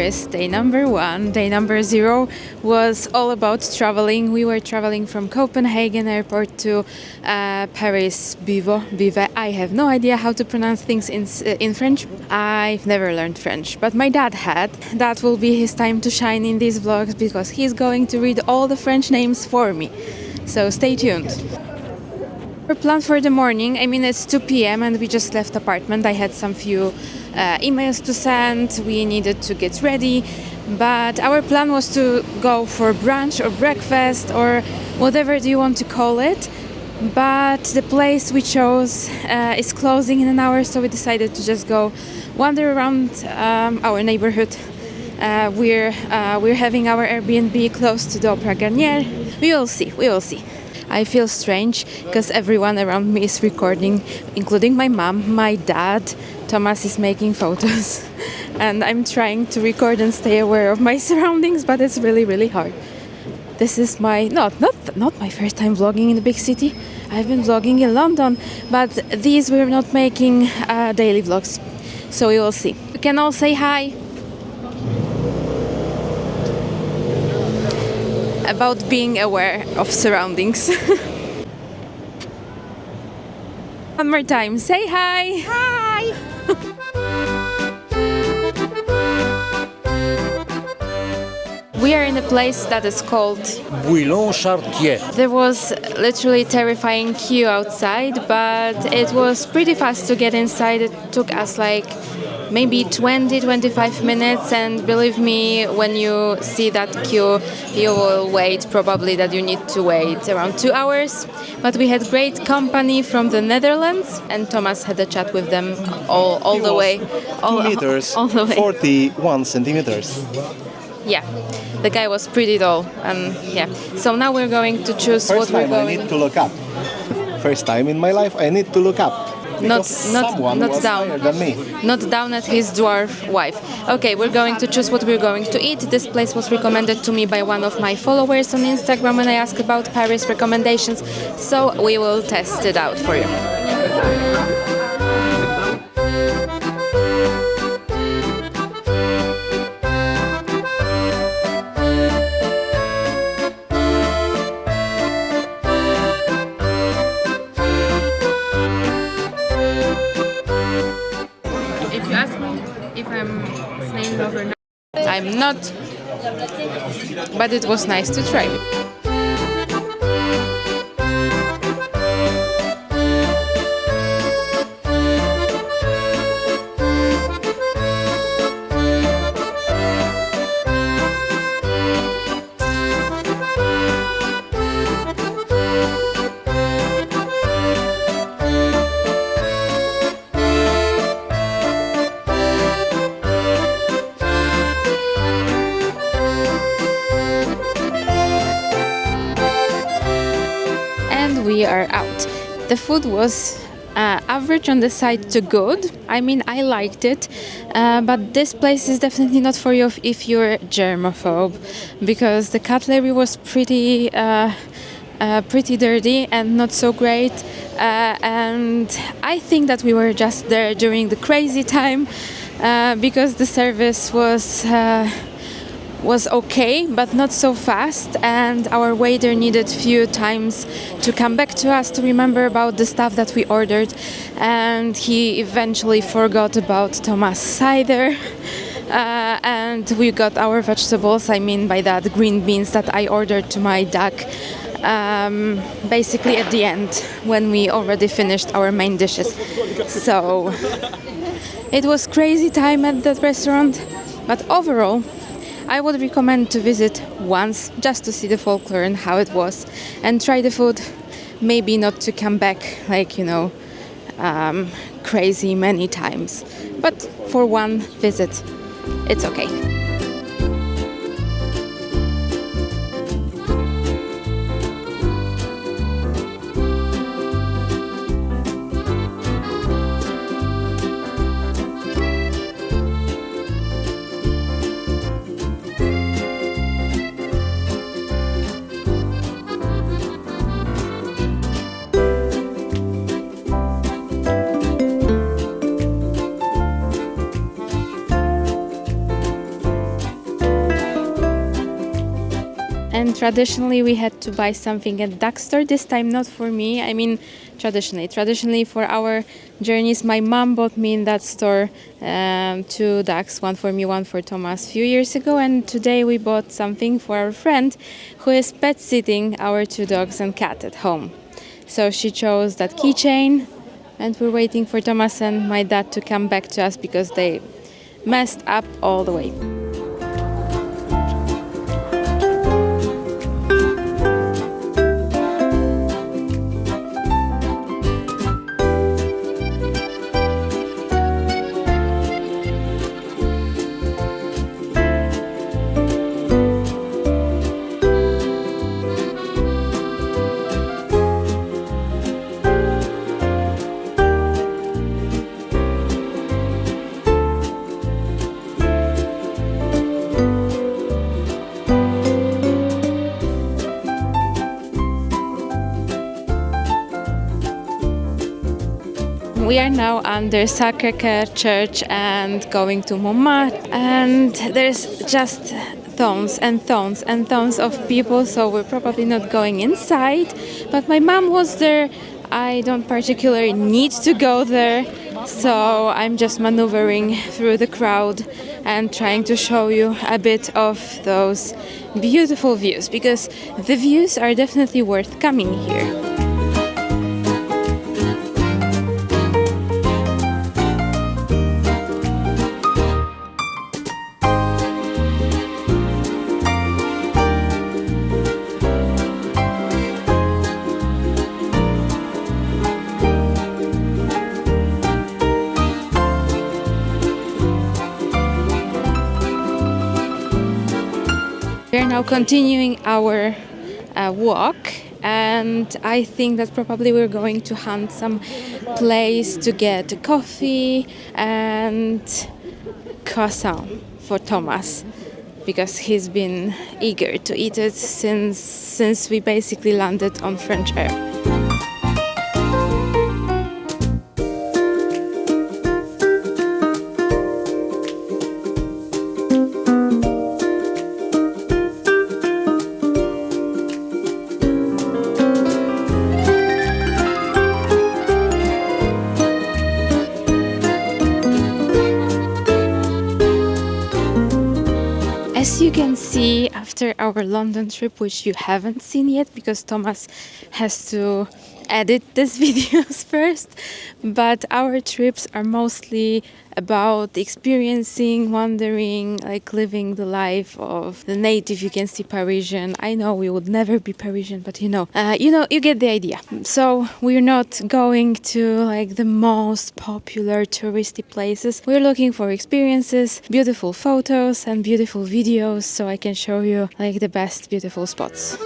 Paris, day number 1. Day number 0 was all about traveling. We were traveling from Copenhagen Airport to Paris Beauvais. I have no idea how to pronounce things in French. I've never learned French, but my dad had. That will be his time to shine in these vlogs because he's going to read all the French names for me. So stay tuned. Our plan for the morning, it's 2 p.m. and we just left apartment. I had some few emails to send. We needed to get ready, but our plan was to go for brunch or breakfast or whatever you want to call it. But the place we chose is closing in an hour, so we decided to just go wander around our neighborhood. We're having our Airbnb close to the Opera Garnier. We will see. I feel strange because everyone around me is recording, including my mom, my dad. Thomas is making photos and I'm trying to record and stay aware of my surroundings, but it's really, really hard. This is my not my first time vlogging in a big city. I've been vlogging in London, but these we're not making daily vlogs, so we will see. You can all say hi. About being aware of surroundings. One more time, say hi! Hi! We are in a place that is called Bouillon Chartier. There was literally terrifying queue outside, but it was pretty fast to get inside. It took us like maybe 20-25 minutes, and believe me, when you see that queue, you will wait probably that you need to wait around 2 hours. But we had great company from the Netherlands, and Thomas had a chat with them all the way. 2 meters, all the way. 41 centimeters. Yeah, the guy was pretty tall, and yeah. So now we're going to choose First what we're time I going. need to look up. First time in my life I need to look up. Not Someone was down. higher than me. Not down at his dwarf wife. Okay, we're going to choose what we're going to eat. This place was recommended to me by one of my followers on Instagram when I asked about Paris recommendations. So we will test it out for you. If you ask me if I'm staying overnight, I'm not, but it was nice to try. We are out. The food was average on the side to good. I liked it, but this place is definitely not for you if you're germaphobe, because the cutlery was pretty dirty and not so great. And I think that we were just there during the crazy time, because the service was okay, but not so fast, and our waiter needed few times to come back to us to remember about the stuff that we ordered, and he eventually forgot about Thomas cider, and we got our vegetables, by that green beans that I ordered to my duck, basically at the end when we already finished our main dishes. So it was crazy time at that restaurant, but overall I would recommend to visit once just to see the folklore and how it was and try the food. Maybe not to come back crazy many times, but for one visit it's okay. And traditionally we had to buy something at Duck Store. This time not for me. I mean, traditionally for our journeys, my mom bought me in that store 2 ducks, one for me, one for Thomas, a few years ago. And today we bought something for our friend who is pet sitting our 2 dogs and cat at home. So she chose that keychain, and we're waiting for Thomas and my dad to come back to us because they messed up all the way. We are now under Sacré-Cœur church and going to Montmartre, and there's just thousands and thousands and thousands of people, so we're probably not going inside, but my mom was there. I don't particularly need to go there, so I'm just maneuvering through the crowd and trying to show you a bit of those beautiful views, because the views are definitely worth coming here. We are now continuing our walk, and I think that probably we're going to hunt some place to get a coffee and croissant for Thomas, because he's been eager to eat it since we basically landed on French air. As you can see, after our London trip, which you haven't seen yet because Thomas has to edit these videos first, but our trips are mostly about experiencing, wandering, like living the life of the native, you can see, Parisian. I know we would never be Parisian, but you get the idea. So we're not going to like the most popular touristy places. We're looking for experiences, beautiful photos and beautiful videos, so I can show you like the best beautiful spots.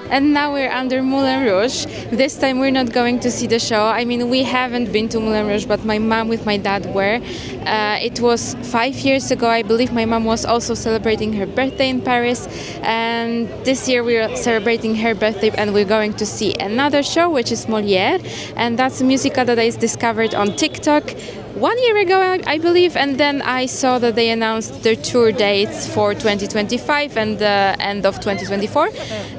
And now we're under Moulin Rouge. This time we're not going to see the show. I mean, we haven't been to Moulin Rouge, but my mom with my dad were. It was 5 years ago, I believe. My mom was also celebrating her birthday in Paris. And this year we're celebrating her birthday and we're going to see another show, which is Molière. And that's a musical that I discovered on TikTok 1 year ago, I believe, and then I saw that they announced their tour dates for 2025 and the end of 2024,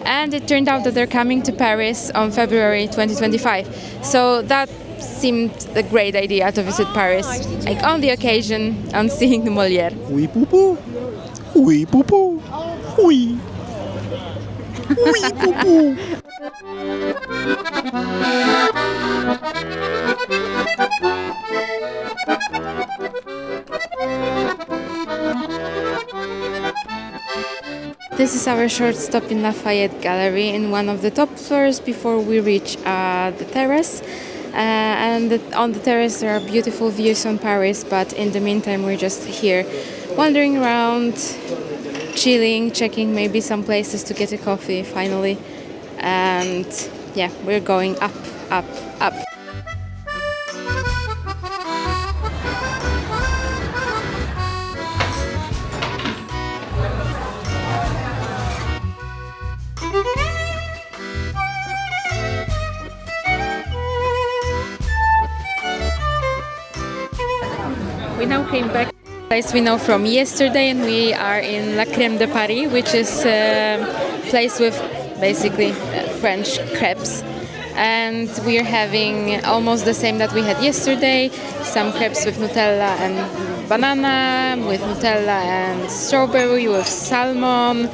and it turned out that they're coming to Paris on February 2025. So that seemed a great idea to visit Paris, like on the occasion, on seeing the Molière. Oui, poupou. Oui, poupou. Oui. Oui, poupou. This is our short stop in Lafayette Gallery in one of the top floors before we reach the terrace. On the terrace there are beautiful views on Paris, but in the meantime we're just here wandering around, chilling, checking maybe some places to get a coffee finally. And yeah, we're going up, up, up. We now came back to the place we know from yesterday, and we are in La Crème de Paris, which is a place with basically French crepes. And we're having almost the same that we had yesterday, some crepes with Nutella and banana, with Nutella and strawberry, with salmon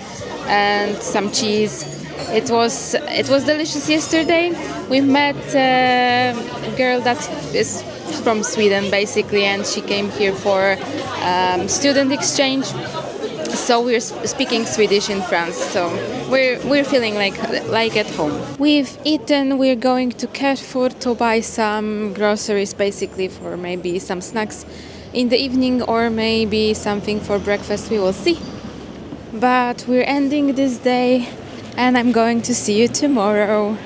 and some cheese. It was delicious yesterday. We met a girl that is from Sweden basically, and she came here for student exchange. So we're speaking Swedish in France. So we're feeling like at home. We've eaten. We're going to Carrefour to buy some groceries, basically for maybe some snacks in the evening or maybe something for breakfast. We will see. But we're ending this day, and I'm going to see you tomorrow.